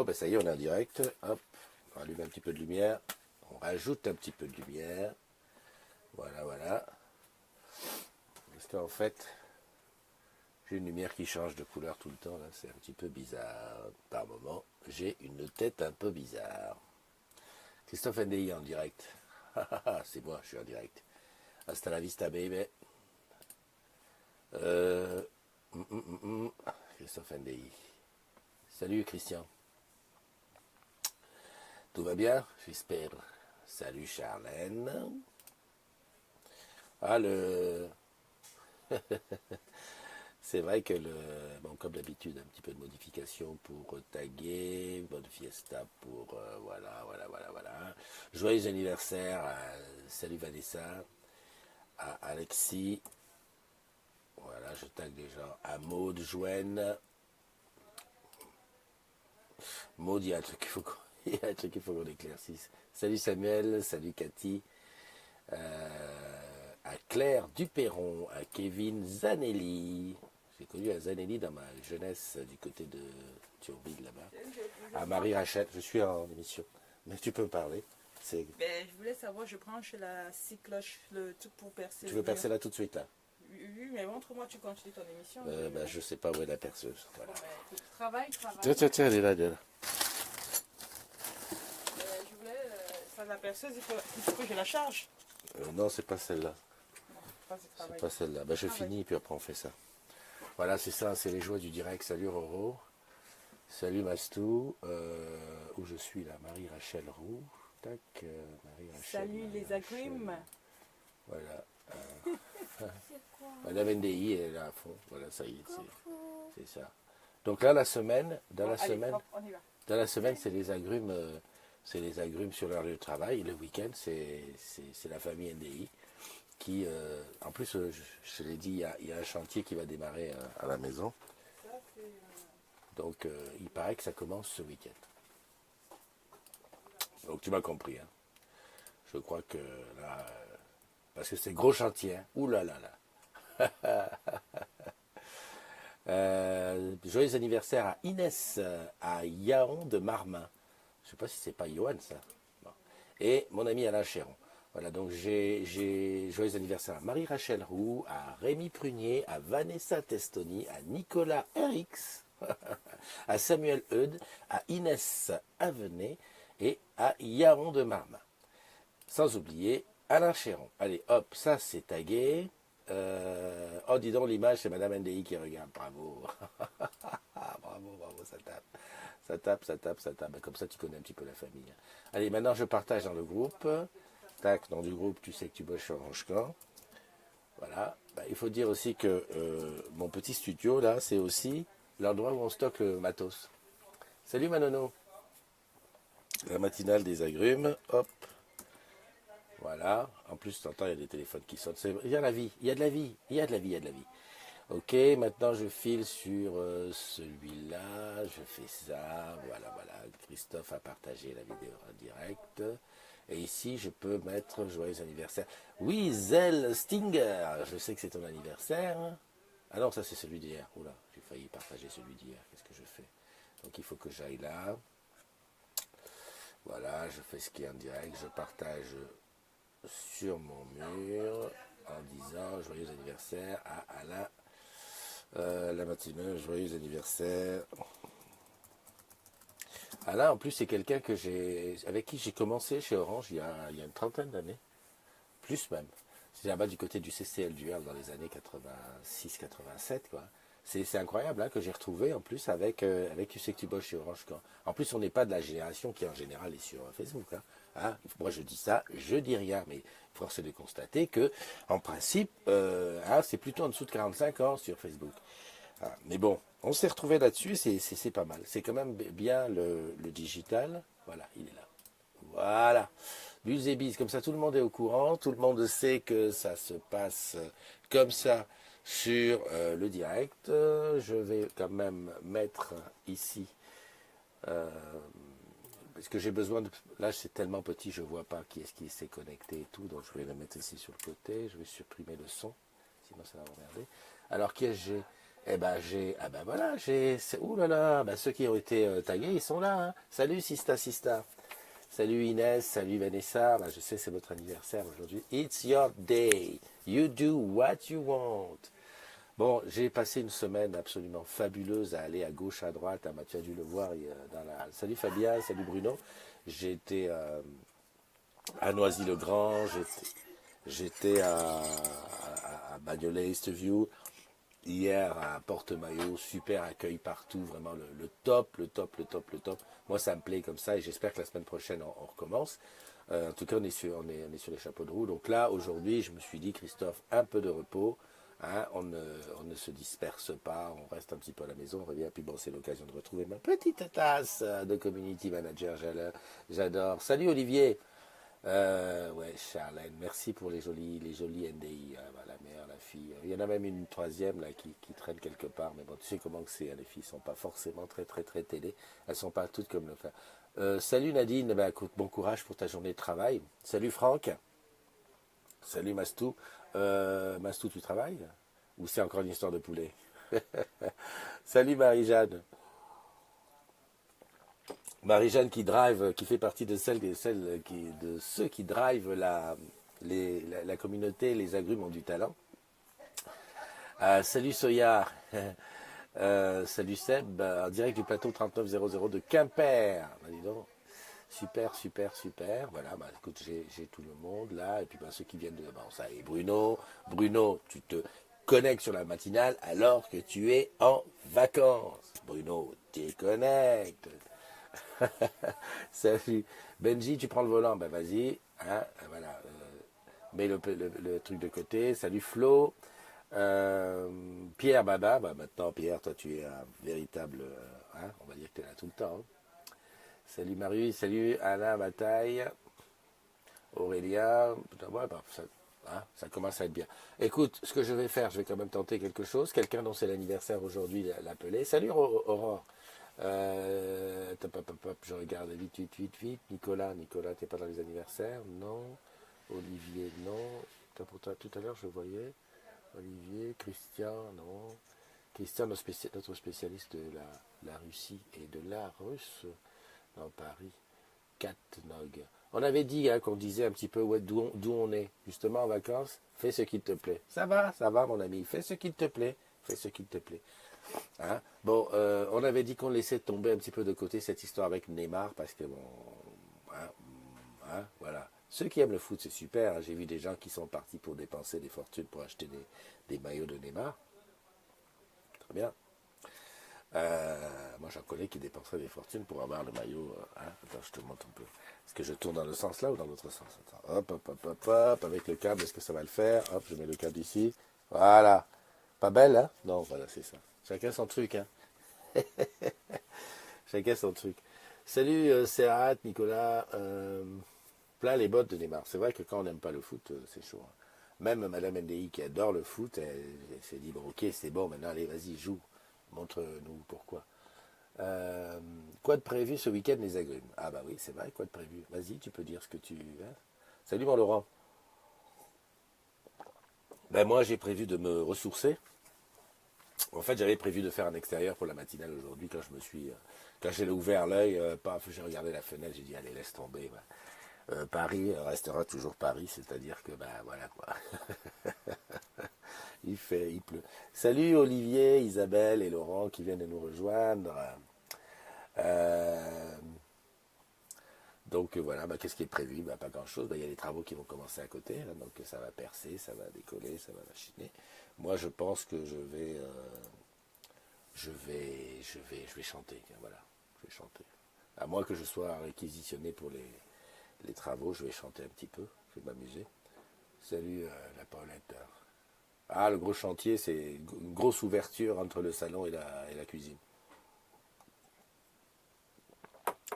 Bon, ben ça y est, on est en direct. Hop, on allume un petit peu de lumière. On rajoute un petit peu de lumière. Voilà, voilà. Parce qu'en fait, j'ai une lumière qui change de couleur tout le temps. Là, c'est un petit peu bizarre. Par moment, j'ai une tête un peu bizarre. Christophe NDI en direct. C'est moi, je suis en direct. Hasta la vista, baby. Euh, Christophe NDI. Salut Christian. Tout va bien, j'espère. Salut Charlène. Ah, c'est vrai que bon, comme d'habitude, un petit peu de modification pour taguer. Bonne fiesta pour... voilà. Joyeux anniversaire à... Salut Vanessa. À Alexis. Voilà, je tag les gens. À Maud, Joanne. Maud, il y a un truc qu'il faut il y a un truc qu'il faut qu'on éclaircisse. Salut Samuel, salut Cathy. À Claire Duperron, à Kevin Zanelli. J'ai connu un Zanelli dans ma jeunesse du côté de Thionville là-bas. À Marie Rachel, je suis en émission. Mais tu peux me parler. Ben, je voulais savoir, je branche la scie cloche, le truc pour percer. Tu veux percer là tout de suite là? Oui, mais montre-moi, tu continues ton émission. Ben, je sais pas où est la perceuse. Voilà. Ben, travail. Tiens, elle est là, elle est là. Je voulais, ça, la perceuse, il faut que je la charge. Non, c'est pas celle-là. C'est C'est pas celle-là. Ben, je finis, puis après on fait ça. Voilà, c'est ça, c'est les joies du direct. Salut Roro. Salut Mastou. Où je suis là? Marie-Rachel Roux. Tac, Marie-Rachel. Salut les agrumes. Voilà. Madame NDI est là à fond. Voilà, ça y est, c'est ça. Donc là, la semaine, dans la semaine, c'est les agrumes. C'est les agrumes sur leur lieu de travail. Et le week-end, c'est la famille NDI qui, en plus, je l'ai dit, il y a un chantier qui va démarrer à la maison. Donc, il paraît que ça commence ce week-end. Donc, tu m'as compris. Hein. Je crois que là, parce que c'est gros chantier. Hein. Ouh là là là. Joyeux anniversaire à Inès, à Yaon de Marmin. Je ne sais pas si c'est pas Johan ça. Bon. Et mon ami Alain Chéron. Voilà, donc j'ai joyeux anniversaire à Marie-Rachel Roux, à Rémi Prunier, à Vanessa Testoni, à Nicolas Rx, à Samuel Eudes, à Inès Avenay et à Yaron de Marmin. Sans oublier Alain Chéron. Allez, hop, ça c'est tagué. Oh, dis donc, l'image, c'est Madame NDI qui regarde. Bravo. Bravo, ça tape. Ça tape. Comme ça, tu connais un petit peu la famille. Allez, maintenant, je partage dans le groupe. Tac, dans du groupe, tu sais que tu bosses sur Orange-Camp. Voilà. Bah, il faut dire aussi que mon petit studio, là, c'est aussi l'endroit où on stocke le matos. Salut, Manono. La matinale des agrumes. Hop. Voilà. En plus, tu entends, il y a des téléphones qui sonnent. Il y a la vie. Il y a de la vie. Ok, maintenant je file sur celui-là. Je fais ça. Voilà. Christophe a partagé la vidéo en direct. Et ici, je peux mettre joyeux anniversaire. Oui, Zell Stinger. Je sais que c'est ton anniversaire. Ah non, ça c'est celui d'hier. Oula, j'ai failli partager celui d'hier. Qu'est-ce que je fais? Donc il faut que j'aille là. Voilà, je fais ce qui est en direct. Je partage sur mon mur en disant joyeux anniversaire à Alain. La matinée, joyeux anniversaire. Alain, en plus, c'est quelqu'un avec qui j'ai commencé chez Orange il y a une trentaine d'années. Plus même. C'est là-bas du côté du CCL Duel dans les années 86-87, quoi. C'est incroyable hein, que j'ai retrouvé en plus avec tu sais que tu bosses chez Orange. Quand. En plus, on n'est pas de la génération qui en général est sur Facebook. Hein. Moi, je dis ça, je dis rien, mais force est de constater que, en principe, c'est plutôt en dessous de 45 ans sur Facebook. Mais bon, on s'est retrouvé là-dessus, c'est pas mal. C'est quand même bien le digital. Voilà, il est là. Voilà. Bulls et bis, comme ça tout le monde est au courant, tout le monde sait que ça se passe comme ça sur le direct. Je vais quand même mettre ici, parce que j'ai besoin de... Là c'est tellement petit, je ne vois pas qui est-ce qui s'est connecté et tout, donc je vais le mettre ici sur le côté, je vais supprimer le son, sinon ça va m'emmerder. Alors qui est-ce que j'ai? Eh ben ah ben voilà, ouh là là, ben, ceux qui ont été tagués, ils sont là, hein. Salut Sista Sista. Salut Inès, salut Vanessa. Ben, je sais c'est votre anniversaire aujourd'hui. It's your day. You do what you want. Bon, j'ai passé une semaine absolument fabuleuse à aller à gauche, à droite. Ah, bah, tu as dû le voir dans la. Salut Fabien, salut Bruno. J'ai été à Noisy-le-Grand, j'étais à Bagnolet, Eastview. Hier à Porte-Maillot, super accueil partout, vraiment le top, le top, le top, le top. Moi, ça me plaît comme ça et j'espère que la semaine prochaine, on recommence. En tout cas, on est sur les chapeaux de roue. Donc là, aujourd'hui, je me suis dit, Christophe, un peu de repos. Hein, on ne se disperse pas, on reste un petit peu à la maison, on revient. Puis bon, c'est l'occasion de retrouver ma petite tasse de community manager. J'adore. Salut Olivier. Ouais, Charlène, merci pour les jolis NDI, la mère, la fille. Il y en a même une troisième là qui traîne quelque part, mais bon, tu sais comment que c'est, hein, les filles sont pas forcément très très très télé, elles sont pas toutes comme le frère. Salut Nadine, bah, écoute, bon courage pour ta journée de travail. Salut Franck, salut Mastou. Mastou, tu travailles? Ou c'est encore une histoire de poulet? Salut Marie-Jeanne. Marie-Jeanne qui fait partie de de ceux qui drivent la communauté, les agrumes ont du talent. Salut Soya, salut Seb, en direct du plateau 3900 de Quimper. Bah, dis donc. Super, super, super. Voilà, bah, écoute, j'ai tout le monde là, et puis bah, ceux qui viennent de. Bon, ça et Bruno. Bruno, tu te connectes sur la matinale alors que tu es en vacances. Bruno, déconnecte. Salut. Benji, tu prends le volant, ben vas-y. Hein, voilà. Mets le truc de côté. Salut Flo. Pierre Baba, bah maintenant Pierre, toi tu es un véritable. Hein, on va dire que tu es là tout le temps. Hein. Salut Marie, salut Anna Bataille. Aurélia. Putain, ouais, bah, ça commence à être bien. Écoute, ce que je vais faire, je vais quand même tenter quelque chose. Quelqu'un dont c'est l'anniversaire aujourd'hui l'appeler. Salut Aurore. Je regarde vite, vite, vite, vite. Nicolas, t'es pas dans les anniversaires? Non. Olivier, non. Pourtant, tout à l'heure, je voyais. Olivier, Christian, non. Christian, notre spécialiste de la Russie et de l'art russe dans Paris. Katnog. On avait dit hein, qu'on disait un petit peu ouais, d'où on est, justement en vacances. Fais ce qu'il te plaît. Ça va, mon ami. Fais ce qu'il te plaît. Fais ce qu'il te plaît. Hein bon, on avait dit qu'on laissait tomber un petit peu de côté cette histoire avec Neymar parce que bon, voilà. Ceux qui aiment le foot, c'est super. Hein. J'ai vu des gens qui sont partis pour dépenser des fortunes pour acheter des maillots de Neymar. Très bien. Moi, j'en connais qui dépenseraient des fortunes pour avoir le maillot. Hein. Attends, je te montre un peu. Est-ce que je tourne dans le sens là ou dans l'autre sens? Attends. Hop, hop, hop, hop, hop. Avec le câble, est-ce que ça va le faire? Hop, je mets le câble ici. Voilà. Pas belle, hein? Non, voilà, c'est ça. Chacun son truc, hein? Chacun son truc. Salut Serhat, Nicolas. Plein les bottes de Neymar. C'est vrai que quand on n'aime pas le foot, c'est chaud. Hein. Même Madame NDI qui adore le foot, elle s'est dit bon, ok, c'est bon, maintenant allez, vas-y, joue. Montre-nous pourquoi. Quoi de prévu ce week-end, les agrumes? Ah bah oui, c'est vrai, quoi de prévu? Vas-y, tu peux dire ce que tu veux. Salut mon Laurent. Ben moi, j'ai prévu de me ressourcer. En fait, j'avais prévu de faire un extérieur pour la matinale aujourd'hui quand j'ai ouvert l'œil, paf, j'ai regardé la fenêtre, j'ai dit allez laisse tomber. Paris restera toujours Paris, c'est-à-dire que ben voilà quoi. Il pleut. Salut Olivier, Isabelle et Laurent qui viennent de nous rejoindre. Euh, donc voilà, bah, qu'est-ce qui est prévu? Bah, pas grand-chose. Bah, il y a les travaux qui vont commencer à côté, hein, donc ça va percer, ça va décoller, ça va machiner. Moi, je pense que je vais chanter. Tiens, voilà, je vais chanter. À moins que je sois réquisitionné pour les travaux, je vais chanter un petit peu, je vais m'amuser. Salut la Paulette. Ah, le gros chantier, c'est une grosse ouverture entre le salon et la cuisine.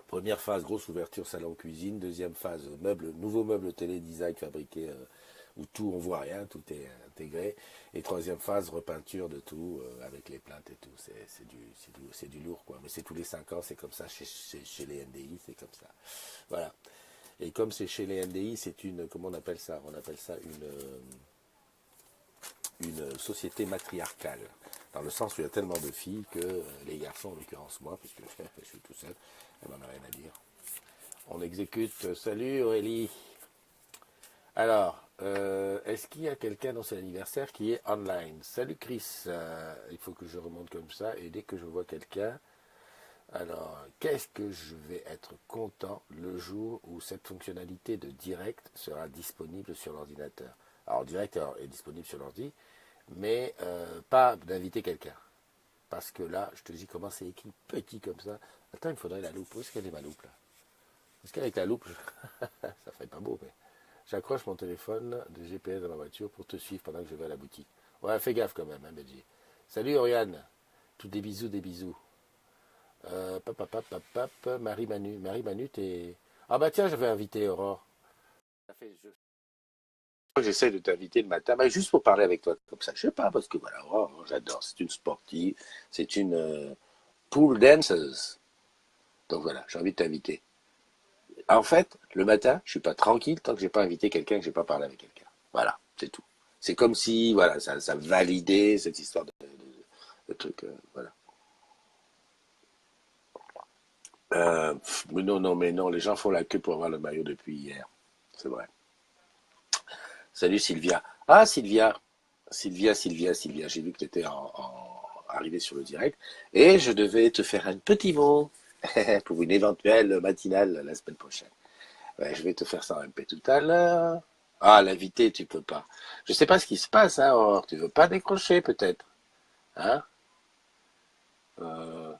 Première phase, grosse ouverture salon-cuisine. Deuxième phase, nouveau meuble télé design fabriqué où tout, on voit rien, tout est intégré. Et troisième phase, repeinture de tout avec les plaintes et tout. C'est du lourd, quoi. Mais c'est tous les 5 ans, c'est comme ça chez les NDI, c'est comme ça. Voilà. Et comme c'est chez les NDI, c'est comment on appelle ça? On appelle ça une société matriarcale. Dans le sens où il y a tellement de filles que les garçons, en l'occurrence moi, puisque je suis tout seul, elle m'en a rien à dire. On exécute. Salut Aurélie. Alors, est-ce qu'il y a quelqu'un dans cet anniversaire qui est online? Salut Chris. Il faut que je remonte comme ça et dès que je vois quelqu'un, alors, qu'est-ce que je vais être content le jour où cette fonctionnalité de direct sera disponible sur l'ordinateur. Alors, direct est disponible sur l'ordi, mais pas d'inviter quelqu'un. Parce que là, je te dis comment c'est écrit petit comme ça. Attends, il me faudrait la loupe. Où est-ce qu'elle est ma loupe là? Parce qu'avec la loupe, ça ferait pas beau, mais j'accroche mon téléphone de GPS dans ma voiture pour te suivre pendant que je vais à la boutique. Ouais, fais gaffe quand même, hein, Benji. Salut Oriane. Tous des bisous, des bisous. Marie-Manu. Marie-Manu, t'es... Ah bah tiens, j'avais invité Aurore. J'essaie de t'inviter le matin, mais juste pour parler avec toi comme ça. Je sais pas, parce que voilà, Aurore, j'adore. C'est une sportive, c'est une pool danceuse. Donc voilà, j'ai envie de t'inviter. En fait, le matin, je suis pas tranquille tant que j'ai pas invité quelqu'un, que j'ai pas parlé avec quelqu'un. Voilà, c'est tout. C'est comme si, voilà, ça validait cette histoire de truc, voilà. Mais non, non, mais non, les gens font la queue pour avoir le maillot depuis hier. C'est vrai. Salut Sylvia. Ah Sylvia, Sylvia, j'ai vu que tu étais arrivé sur le direct et je devais te faire un petit mot pour une éventuelle matinale la semaine prochaine. Ouais, je vais te faire ça en MP tout à l'heure. Ah, l'invité, tu peux pas. Je sais pas ce qui se passe, hein, Aurore. Tu veux pas décrocher peut-être, hein? Euh,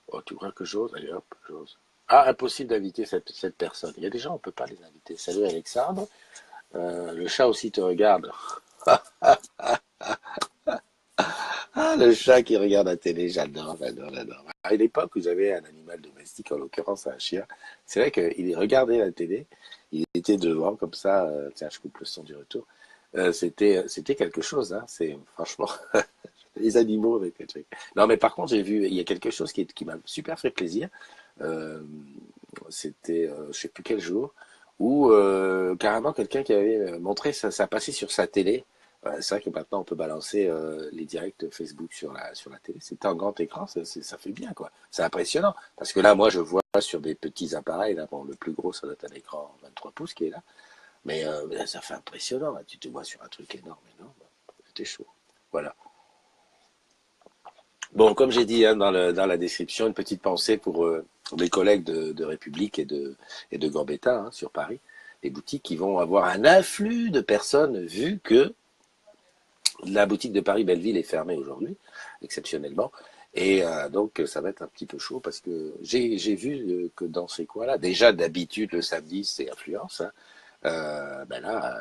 oh, tu crois que j'ose? Allez hop, j'ose. Ah, impossible d'inviter cette personne. Il y a des gens, on peut pas les inviter. Salut Alexandre. Le chat aussi te regarde. Ah, le chat qui regarde la télé, j'adore, j'adore, j'adore. À une époque où j'avais un animal domestique, en l'occurrence un chien, c'est vrai qu'il regardait la télé, il était devant comme ça, tiens, je coupe le son du retour. C'était quelque chose, hein, c'est franchement les animaux avec les trucs. Non, mais par contre, j'ai vu, il y a quelque chose qui m'a super fait plaisir. Euh, C'était, je sais plus quel jour, où carrément quelqu'un qui avait montré ça passait sur sa télé. C'est vrai que maintenant on peut balancer les directs Facebook sur la télé. C'était en grand écran, ça fait bien quoi. C'est impressionnant parce que là, moi, je vois sur des petits appareils. Là, bon, le plus gros, ça doit être un écran 23 pouces qui est là, mais là, ça fait impressionnant. Là, tu te vois sur un truc énorme, énorme. C'était chaud. Voilà. Bon, comme j'ai dit hein, dans la description, une petite pensée pour des collègues de République et de Gambetta hein, sur Paris, des boutiques qui vont avoir un afflux de personnes vu que la boutique de Paris Belleville est fermée aujourd'hui, exceptionnellement. Et donc ça va être un petit peu chaud parce que j'ai vu que dans ces coins-là, déjà d'habitude le samedi c'est affluence, hein, ben là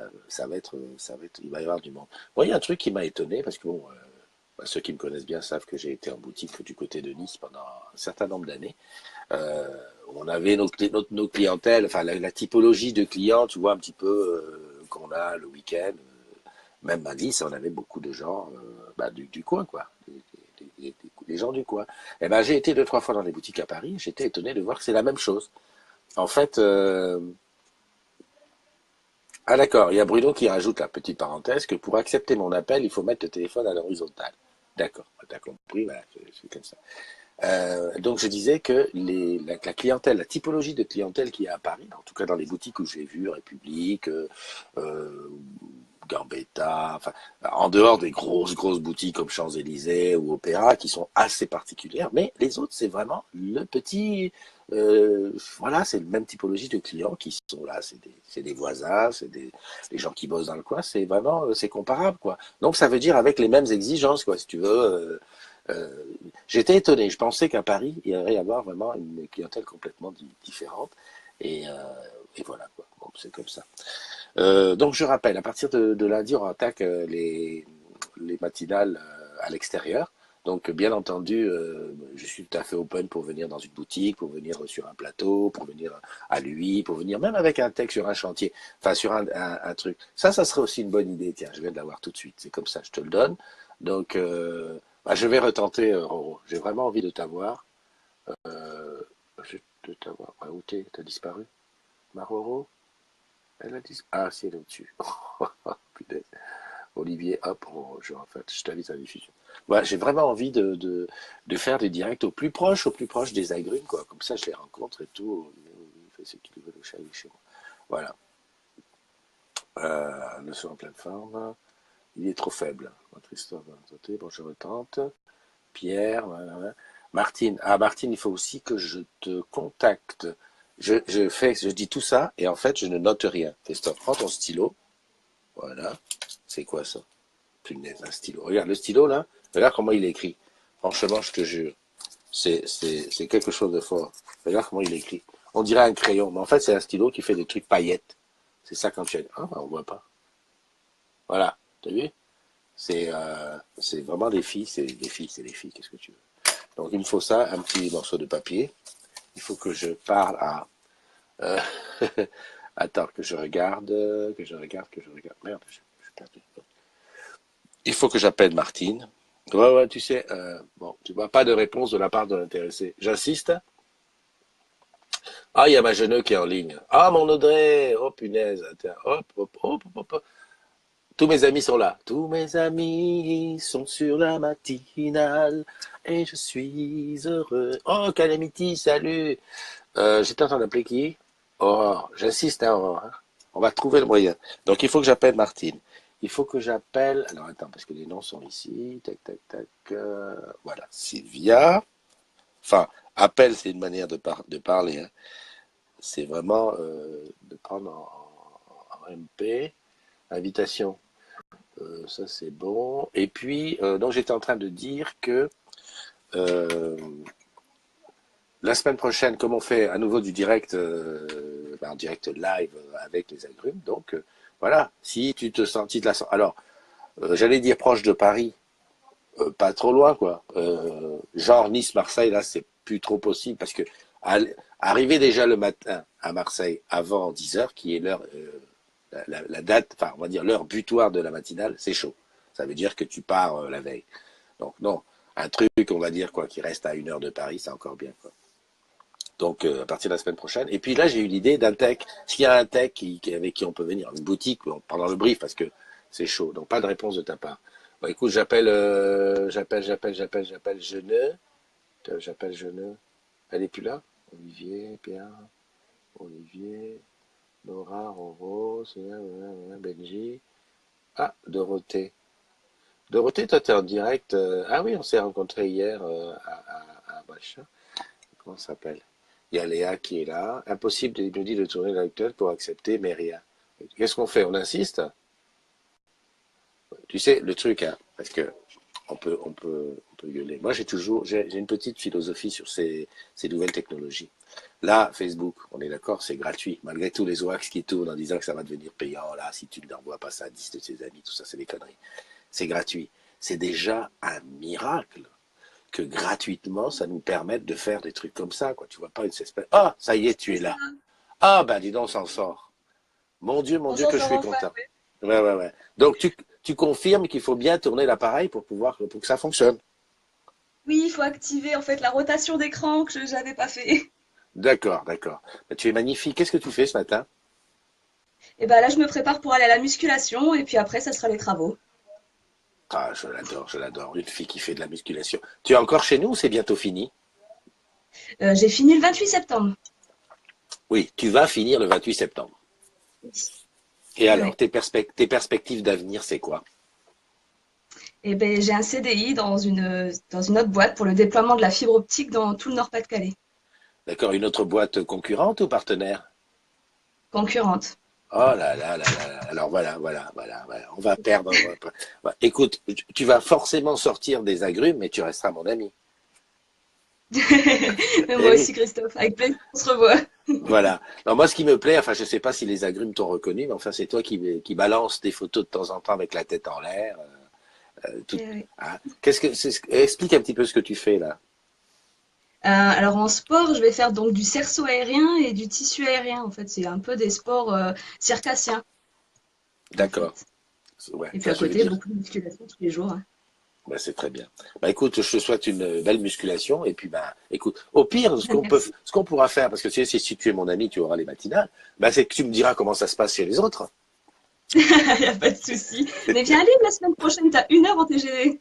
il va y avoir du monde. Bon, il y a un truc qui m'a étonné parce que bon, bah, ceux qui me connaissent bien savent que j'ai été en boutique du côté de Nice pendant un certain nombre d'années. Euh, on avait nos clientèles, enfin la typologie de clients, tu vois un petit peu qu'on a le week-end. Même à Nice, on avait beaucoup de gens bah, du coin, quoi. Des gens du coin. Et ben, j'ai été deux, trois fois dans des boutiques à Paris. J'étais étonné de voir que c'est la même chose. En fait, ah d'accord, il y a Bruno qui rajoute la petite parenthèse que pour accepter mon appel, il faut mettre le téléphone à l'horizontale. D'accord, t'as compris, voilà, c'est comme ça. Donc je disais que la clientèle, la typologie de clientèle qu'il y a à Paris, en tout cas dans les boutiques où j'ai vu, République, euh, Gambetta, enfin, en dehors des grosses boutiques comme Champs-Élysées ou Opéra, qui sont assez particulières, mais les autres, c'est vraiment le petit, voilà, c'est le même typologie de clients qui sont là, c'est des voisins, des gens qui bossent dans le coin, c'est vraiment, c'est comparable, quoi. Donc ça veut dire avec les mêmes exigences, quoi, si tu veux. Euh, J'étais étonné, je pensais qu'à Paris, il y aurait y avoir vraiment une clientèle complètement différente, et, euh, et voilà, quoi. Bon, c'est comme ça. Donc je rappelle, à partir de lundi, on attaque les matinales à l'extérieur. Donc bien entendu, je suis tout à fait open pour venir dans une boutique, pour venir sur un plateau, pour venir à lui, pour venir même avec un texte sur un chantier, enfin sur un truc. Ça serait aussi une bonne idée. Tiens, je viens de l'avoir tout de suite. C'est comme ça, je te le donne. Donc bah, je vais retenter, Roro. J'ai vraiment envie de t'avoir. Euh, de t'avoir. Ah, où t'es? T'as disparu? Ma Roro? Elle a disparu. Ah, si, elle est au-dessus. Putain. Olivier, hop, en fait, je t'invite à la diffusion. Voilà, j'ai vraiment envie de faire des directs au plus proche des agrumes, quoi. Comme ça, je les rencontre et tout. Il fait ce qu'il veut, le chat, il est chez moi. Voilà. Le son en pleine forme. Il est trop faible. Christophe, bon, je retente. Pierre, voilà. Martine. Ah, Martine, il faut aussi que je te contacte. Je dis tout ça et en fait, je ne note rien. Christophe, prends ton stylo. Voilà. C'est quoi ça? Punaise, un stylo. Regarde le stylo là. Regarde comment il est écrit. Franchement, je te jure. C'est quelque chose de fort. Regarde comment il est écrit. On dirait un crayon, mais en fait, c'est un stylo qui fait des trucs paillettes. C'est ça quand tu as. Ah, on voit pas. Voilà. T'as vu? C'est vraiment des filles, c'est des filles, c'est des filles. Qu'est-ce que tu veux? Donc, il me faut ça, un petit morceau de papier. Il faut que je parle à. euh, Attends, que je regarde. Merde, je suis perdu. Il faut que j'appelle Martine. Ouais, ouais, tu sais, bon, tu vois, pas de réponse de la part de l'intéressé. J'insiste. Ah, il y a ma jeune qui est en ligne. Ah, mon Audrey. Oh, punaise. Tiens, hop, hop, hop, hop, hop. Tous mes amis sont là. Tous mes amis sont sur la matinale et je suis heureux. Oh, Calamity, salut. J'étais en train d'appeler qui? Aurore. J'insiste, hein, Aurore, hein. On va trouver le moyen. Donc, il faut que j'appelle Martine. Il faut que j'appelle. Alors, attends, parce que les noms sont ici. Tac, tac, tac. Voilà. Sylvia. Enfin, appel, c'est une manière de parler, hein. C'est vraiment de prendre en MP. Invitation. Ça, c'est bon. Et puis, donc, j'étais en train de dire que euh, la semaine prochaine, comme on fait à nouveau du direct, un direct live avec les agrumes, donc voilà, si tu te sens, alors, j'allais dire proche de Paris, pas trop loin, quoi. Genre Nice-Marseille, là, c'est plus trop possible parce que arriver déjà le matin à Marseille avant 10 heures, qui est l'heure, la date, enfin, on va dire l'heure butoir de la matinale, c'est chaud. Ça veut dire que tu pars la veille. Donc, non, un truc, on va dire, quoi, qui reste à 1 heure de Paris, c'est encore bien, quoi. Donc, à partir de la semaine prochaine. Et puis là, j'ai eu l'idée d'un tech. S'il y a un tech avec qui on peut venir, une boutique, pendant le brief, parce que c'est chaud. Donc, pas de réponse de ta part. Bon, écoute, j'appelle Jeune. Elle est plus là? Olivier, Pierre, Olivier, Nora, Roro, Benji. Ah, Dorothée. Dorothée, toi, t'es en direct. Ah oui, on s'est rencontrés hier à machin. Comment ça s'appelle? Il y a Léa qui est là. Impossible, il nous dit de tourner l'actuel pour accepter, mais rien. Qu'est-ce qu'on fait? On insiste? Tu sais, le truc, hein, parce que on peut gueuler. Moi, j'ai une petite philosophie sur ces nouvelles technologies. Là, Facebook, on est d'accord, c'est gratuit. Malgré tous les wax qui tournent en disant que ça va devenir payant, là, si tu ne l'envoies pas ça à 10 de tes amis, tout ça, c'est des conneries. C'est gratuit. C'est déjà un miracle que gratuitement, ça nous permette de faire des trucs comme ça, quoi. Tu vois pas une espèce. Ah, ça y est, tu C'est es ça. là. Ah, ben dis donc, on s'en sort. Mon On Dieu, s'en que je sort suis enfin, content. oui. Ouais, ouais, ouais. Donc, tu confirmes qu'il faut bien tourner l'appareil pour que ça fonctionne. Oui, il faut activer en fait la rotation d'écran que je n'avais pas fait. D'accord, d'accord. Ben, tu es magnifique. Qu'est-ce que tu fais ce matin? Et ben là, je me prépare pour aller à la musculation et puis après, ça sera les travaux. Ah, je l'adore, je l'adore. Une fille qui fait de la musculation. Tu es encore chez nous ou c'est bientôt fini? J'ai fini le 28 septembre. Oui, tu vas finir le 28 septembre. Oui, Et alors, oui. tes perspectives d'avenir, c'est quoi? Et ben j'ai un CDI dans une autre boîte pour le déploiement de la fibre optique dans tout le Nord-Pas-de-Calais. D'accord, une autre boîte concurrente ou partenaire? Concurrente. Oh là là là là là. Alors voilà. On va perdre. Écoute, tu vas forcément sortir des agrumes, mais tu resteras mon ami. Mais Eh moi oui, aussi, Christophe. Avec plaisir, on se revoit. voilà. Non, moi, ce qui me plaît, enfin, je sais pas si les agrumes t'ont reconnu, mais enfin, c'est toi qui balance des photos de temps en temps avec la tête en l'air. Tout, Eh oui. hein. Explique un petit peu ce que tu fais là. Alors en sport, je vais faire donc du cerceau aérien et du tissu aérien. En fait, c'est un peu des sports circassiens, en D'accord. fait. Ouais. Et puis Enfin, à je veux côté, dire, beaucoup de musculation tous les jours, hein. bah, c'est très bien. Bah, écoute, je te souhaite une belle musculation et puis bah, écoute, au pire, Merci. ce qu'on pourra faire, parce que tu sais, si tu es mon ami, tu auras les matinales. Bah, c'est que tu me diras comment ça se passe chez les autres. Il n'y a pas de souci. Mais viens aller la semaine prochaine, t'as 1 heure en TGV.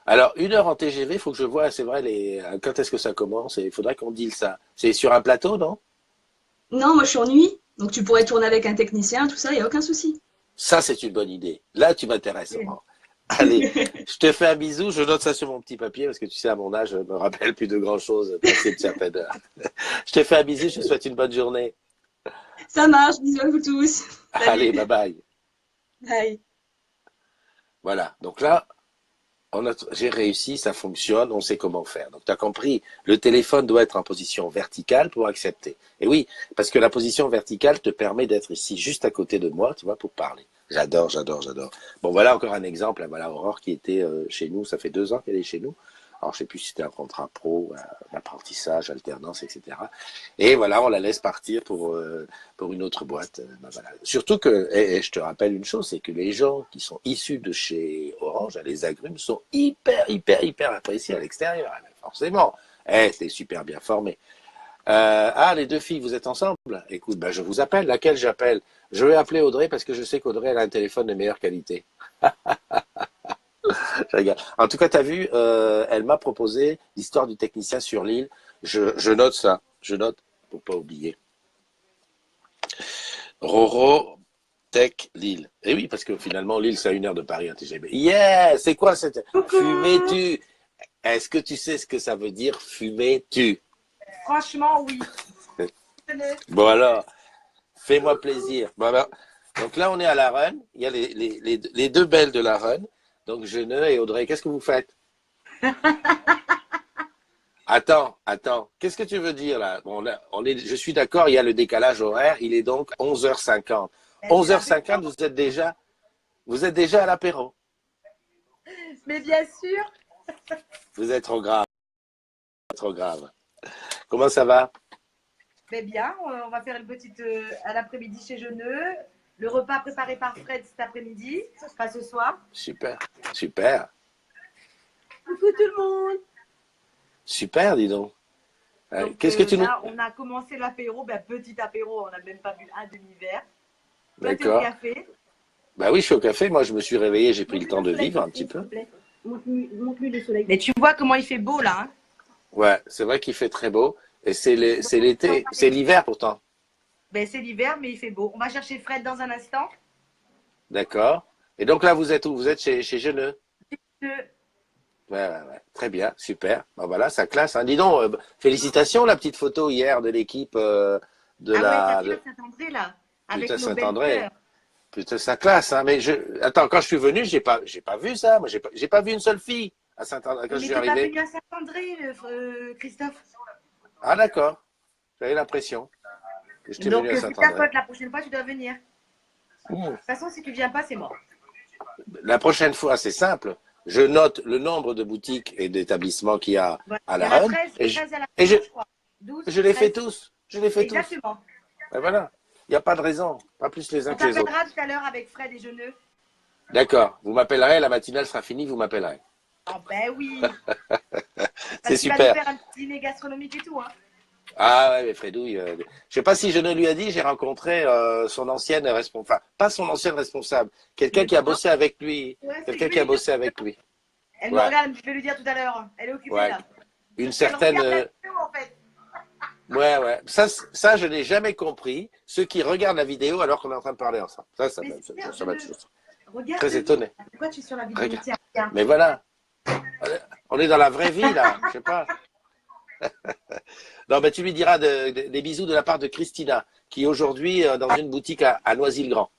Alors, 1 heure en TGV, il faut que je vois, c'est vrai, quand est-ce que ça commence et il faudrait qu'on deal ça. C'est sur un plateau, non? Non, moi je suis en nuit, donc tu pourrais tourner avec un technicien, tout ça, il n'y a aucun souci. Ça, c'est une bonne idée. Là, tu m'intéresses, Aurore. Allez, je te fais un bisou, je note ça sur mon petit papier parce que tu sais, à mon âge, je me rappelle plus de grand-chose passé de certaines heures. Je te fais un bisou, je te souhaite une bonne journée. Ça marche, bisous à vous tous. Allez, Salut. bye bye. Bye. Voilà, donc là, j'ai réussi, ça fonctionne, on sait comment faire. Donc tu as compris, le téléphone doit être en position verticale pour accepter. Et oui, parce que la position verticale te permet d'être ici, juste à côté de moi, tu vois, pour parler. J'adore, j'adore, j'adore. Bon, voilà encore un exemple. Voilà Aurore qui était chez nous, ça fait 2 ans qu'elle est chez nous. Alors, je sais plus si c'était un contrat pro, un apprentissage, alternance, etc. Et voilà, on la laisse partir pour une autre boîte. Ben voilà. Surtout que, et je te rappelle une chose, c'est que les gens qui sont issus de chez Orange, les agrumes, sont hyper, hyper, hyper appréciés à l'extérieur. Forcément. T'es super bien formé. Les deux filles, vous êtes ensemble? Écoute, ben, je vous appelle. Laquelle j'appelle? Je vais appeler Audrey parce que je sais qu'Audrey, elle a un téléphone de meilleure qualité. Je rigole. En tout cas, tu as vu, elle m'a proposé l'histoire du technicien sur l'île. Je note ça. Je note pour pas oublier. Roro Tech Lille. Et oui, parce que finalement, Lille, c'est à 1 heure de Paris, un TGV. Yeah! C'est quoi cette Coucou! fumée-tu? Est-ce que tu sais ce que ça veut dire fumée-tu? Franchement, oui. Bon alors, fais-moi plaisir. Bon, alors, donc là, on est à la Run. Il y a les deux belles de la Run. Donc, Geneux et Audrey, qu'est-ce que vous faites? Attends. Qu'est-ce que tu veux dire là? Bon, là, je suis d'accord, il y a le décalage horaire. Il est donc 11h50. 11h50, vous êtes déjà à l'apéro. Mais bien sûr. Vous êtes trop grave, trop grave. Comment ça va? Mais bien, on va faire une petite à l'après-midi chez Geneux. Le repas préparé par Fred cet après-midi, pas ce soir. Super, super, Coucou tout le monde. super, dis donc. Donc Qu'est-ce que tu nous... là, on a commencé l'apéro, petit apéro, on n'a même pas bu un demi-verre. Toi, t'es au D'accord. café. Bah oui, je suis au café. Moi, je me suis réveillé, j'ai pris le temps de vivre un petit peu. Montre-lui le soleil. Mais tu vois comment il fait beau là, hein? Ouais, c'est vrai qu'il fait très beau. Et c'est l'été, c'est l'hiver pourtant. Ben, c'est l'hiver, mais il fait beau. On va chercher Fred dans un instant. D'accord. Et donc là, vous êtes où? Vous êtes chez Geneux? Euh, Ouais. Très bien, super. Ben voilà, ça classe. Hein. Dis donc, félicitations la petite photo hier de l'équipe de Ah ouais, t'as la... vu à Saint-André là, avec Putain, nos belles Saint-André. fleurs. Putain, ça classe. Hein. Mais attends, quand je suis venu, j'ai pas vu ça. Moi, j'ai pas vu une seule fille à Saint-André quand je Mais suis t'es pas arrivé. venu à Saint-André, Christophe. Ah d'accord. J'avais l'impression que j'étais Donc, venu à c'est ta Saint-André. faute. La prochaine fois, tu dois venir. De toute façon, si tu viens pas, c'est mort. La prochaine fois, c'est simple. Je note le nombre de boutiques et d'établissements qu'il y a Voilà. à Il y la en a Rhône 13, et 13 à la et fin, je crois. 12, je les fais 13. tous. Je les fais tous. Exactement. Et voilà. Il n'y a pas de raison. Pas plus les uns On que les autres. t'appellera tout à l'heure avec Fred et Geneux. D'accord. Vous m'appellerez. La matinale sera finie. Vous m'appellerez. Oh, ben oui. C'est Tu vas nous super. faire un petit dîner gastronomique et tout, hein. Ah ouais, mais Fredouille. Je sais pas si je ne lui ai dit, j'ai rencontré son ancienne responsable. Enfin, pas son ancienne responsable. Quelqu'un qui a bossé avec lui. Ouais, c'est Quelqu'un que je qui a vais lui bossé avec lui. Elle me Ouais. regarde, je vais lui dire tout à l'heure. Elle est occupée Ouais. là. Une Elle certaine. regarde la vidéo en fait. Ouais. Ça, je n'ai jamais compris. Ceux qui regardent la vidéo alors qu'on est en train de parler ensemble. Ça Mais m'a c'est bien, ça m'a Geneux. toujours Regarde. très étonné. Pourquoi tu es sur la vidéo? Regarde. Tiens, regarde. Mais voilà. On est dans la vraie vie, là. Je sais pas. Non, mais tu lui diras des bisous de la part de Christina, qui est aujourd'hui dans une boutique à Noisy-le-Grand.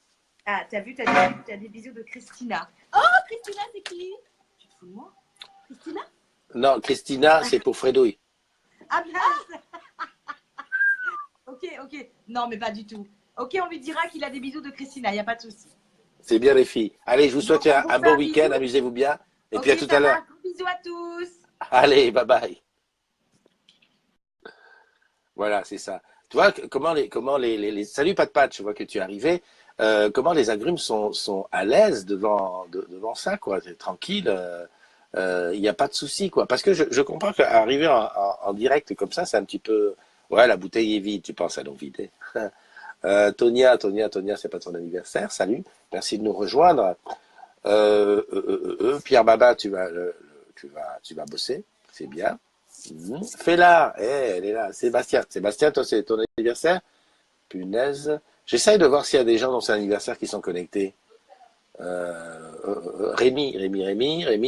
Ah, t'as vu, t'as des bisous de Christina. Oh, Christina, c'est qui? Tu te fous de moi? Christina? Non, Christina, c'est pour Fredouille. Ah, mince. Ok. Non, mais pas du tout. Ok, on lui dira qu'il a des bisous de Christina, il n'y a pas de souci. C'est bien les filles. Allez, je vous souhaite Donc, on vous un fait bon un week-end, bisou. amusez-vous bien. Et Ok, puis à tout ça à l'heure. marche. Bisous à tous. Allez, bye bye. Voilà, c'est ça. Tu vois comment les... Salut Pat Pat, je vois que tu es arrivé. Comment les agrumes sont à l'aise devant ça, quoi. C'est tranquille. Il n'y a pas de souci, quoi. Parce que je comprends qu'arriver en direct comme ça, c'est un petit peu. Ouais, la bouteille est vide, tu penses à l'en vider. Tonia, c'est pas ton anniversaire. Salut, merci de nous rejoindre. Pierre Baba, tu vas bosser, c'est bien. Fais-la, elle est là. Sébastien, toi, c'est ton anniversaire? Punaise. J'essaye de voir s'il y a des gens dans son anniversaire qui sont connectés. Rémi.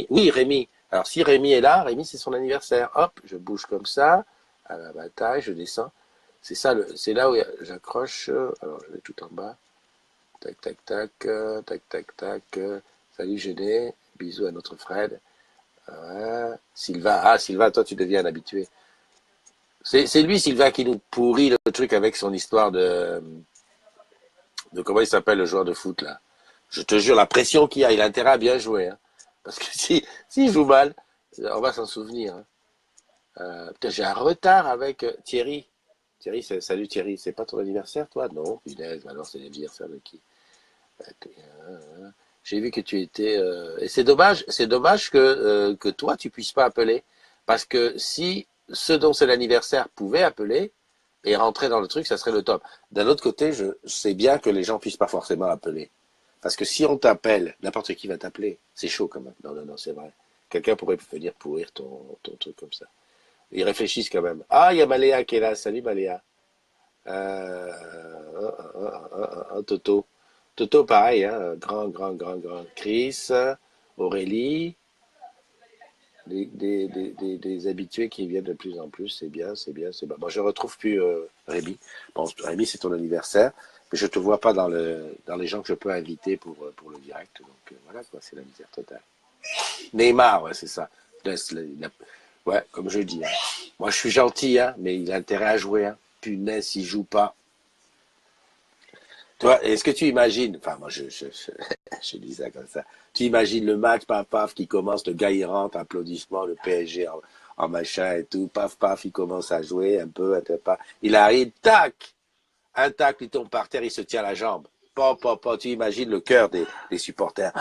Oui, Rémi. Alors, si Rémi est là, Rémi, c'est son anniversaire. Hop, je bouge comme ça, à la bataille, je descends. C'est ça, c'est là où j'accroche. Alors, je vais tout en bas. Tac, tac, tac, Salut, Géné. Bisous à notre Fred. Sylvain, toi, tu deviens un habitué. C'est lui, Sylvain, qui nous pourrit le truc avec son histoire de comment il s'appelle le joueur de foot, là. Je te jure, la pression qu'il a, il a intérêt à bien jouer. Hein. Parce que s'il joue mal, on va s'en souvenir. Hein. Putain, j'ai un retard avec Thierry. Salut Thierry, c'est pas ton anniversaire, toi? Non, punaise, alors c'est l'anniversaire de qui? J'ai vu que tu étais... Et c'est dommage que toi, tu puisses pas appeler. Parce que si ceux dont c'est l'anniversaire pouvaient appeler et rentrer dans le truc, ça serait le top. D'un autre côté, je sais bien que les gens puissent pas forcément appeler. Parce que si on t'appelle, n'importe qui va t'appeler. C'est chaud quand même. Non, c'est vrai. Quelqu'un pourrait venir pourrir ton truc comme ça. Ils réfléchissent quand même. Ah, il y a Maléa qui est là. Salut Maléa. Toto. Toto, pareil, hein. Grand. Chris, Aurélie. Des habitués qui viennent de plus en plus. C'est bien. Bon, je retrouve plus Rémi. Bon, Rémi, c'est ton anniversaire. Mais je te vois pas dans les gens que je peux inviter pour le direct. Donc voilà, quoi, c'est la misère totale. Neymar, ouais, c'est ça. Ouais, comme je dis. Hein. Moi, je suis gentil, hein, mais il a intérêt à jouer. Hein. Punaise, s'il joue pas. Toi, est-ce que tu imagines, enfin, moi, je dis ça comme ça. Tu imagines le match, paf, qui commence, le gars, il rentre, applaudissements, le PSG en machin et tout, paf, il commence à jouer un peu, il arrive, tac! Un tacle, il tombe par terre, il se tient la jambe. Tu imagines le cœur des supporters.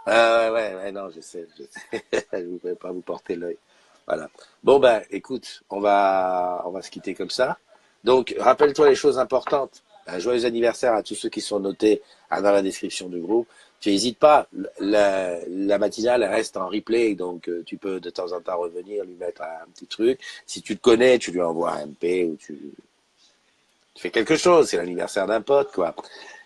Ouais, non, je sais. Je ne vais pas vous porter l'œil. Voilà. Bon, ben, écoute, on va se quitter comme ça. Donc, rappelle-toi les choses importantes. Un joyeux anniversaire à tous ceux qui sont notés dans la description du groupe. Tu n'hésites pas, la matinale elle reste en replay, donc tu peux de temps en temps revenir, lui mettre un petit truc. Si tu te connais, tu lui envoies un MP ou tu fais quelque chose, c'est l'anniversaire d'un pote, quoi.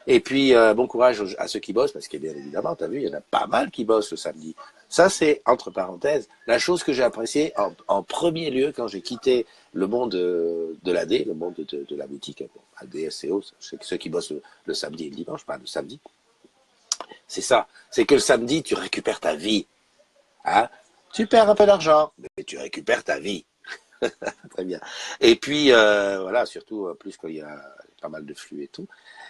Et puis, bon courage à ceux qui bossent, parce que bien évidemment, tu as vu, il y en a pas mal qui bossent le samedi. Ça, c'est, entre parenthèses, la chose que j'ai appréciée en premier lieu quand j'ai quitté le monde de l'AD, le monde de la boutique, AD, SEO, ceux qui bossent le samedi et le dimanche, pas le samedi. C'est ça, c'est que le samedi, tu récupères ta vie. Hein, tu perds un peu d'argent, mais tu récupères ta vie. Très bien. Et puis, voilà, surtout, plus qu'il y a pas mal de flux et tout.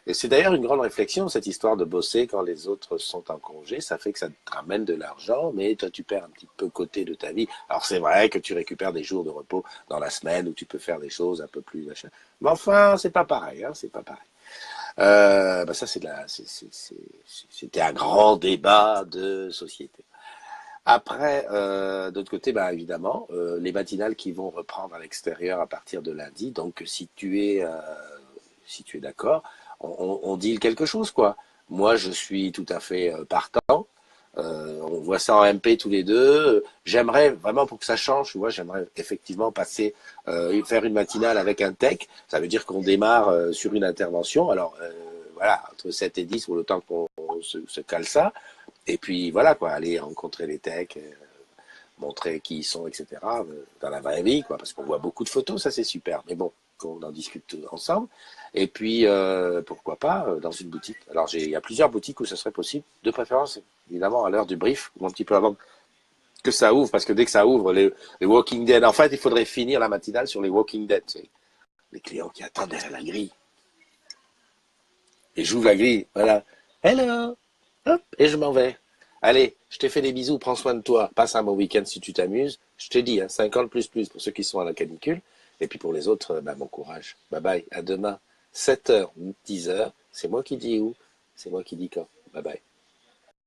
Et c'est d'ailleurs une grande réflexion, cette histoire de bosser quand les autres sont en congé. Ça fait que ça te ramène de l'argent, mais toi, tu perds un petit peu côté de ta vie. Alors, c'est vrai que tu récupères des jours de repos dans la semaine où tu peux faire des choses un peu plus machin. Mais enfin, c'est pas pareil, hein, c'est pas pareil. Bah ça, c'était un grand débat de société. Après, d'autre côté, bah, évidemment, les matinales qui vont reprendre à l'extérieur à partir de lundi. Donc, si tu es d'accord, on deal quelque chose, quoi. Moi, je suis tout à fait partant. On voit ça en MP tous les deux. J'aimerais vraiment pour que ça change, tu vois, j'aimerais effectivement passer, faire une matinale avec un tech. Ça veut dire qu'on démarre sur une intervention. Alors, voilà, entre 7 et 10, pour le temps qu'on se cale ça. Et puis voilà quoi, aller rencontrer les techs, montrer qui ils sont, etc. Dans la vraie vie, quoi, parce qu'on voit beaucoup de photos, ça c'est super. Mais bon, qu'on en discute ensemble. Et puis pourquoi pas dans une boutique. Alors il y a plusieurs boutiques où ce serait possible, de préférence évidemment à l'heure du brief ou un petit peu avant que ça ouvre, parce que dès que ça ouvre, les Walking Dead. En fait, il faudrait finir la matinale sur les Walking Dead, tu sais. Les clients qui attendent derrière la grille. Et j'ouvre la grille, voilà. Hello, hop, et je m'en vais. Allez, je te fais des bisous, prends soin de toi, passe un bon week-end si tu t'amuses. Je te dis, hein, 50 plus pour ceux qui sont à la canicule, et puis pour les autres, bah, bon courage. Bye bye, à demain, 7h, 10h, c'est moi qui dis où, c'est moi qui dis quand. Bye bye.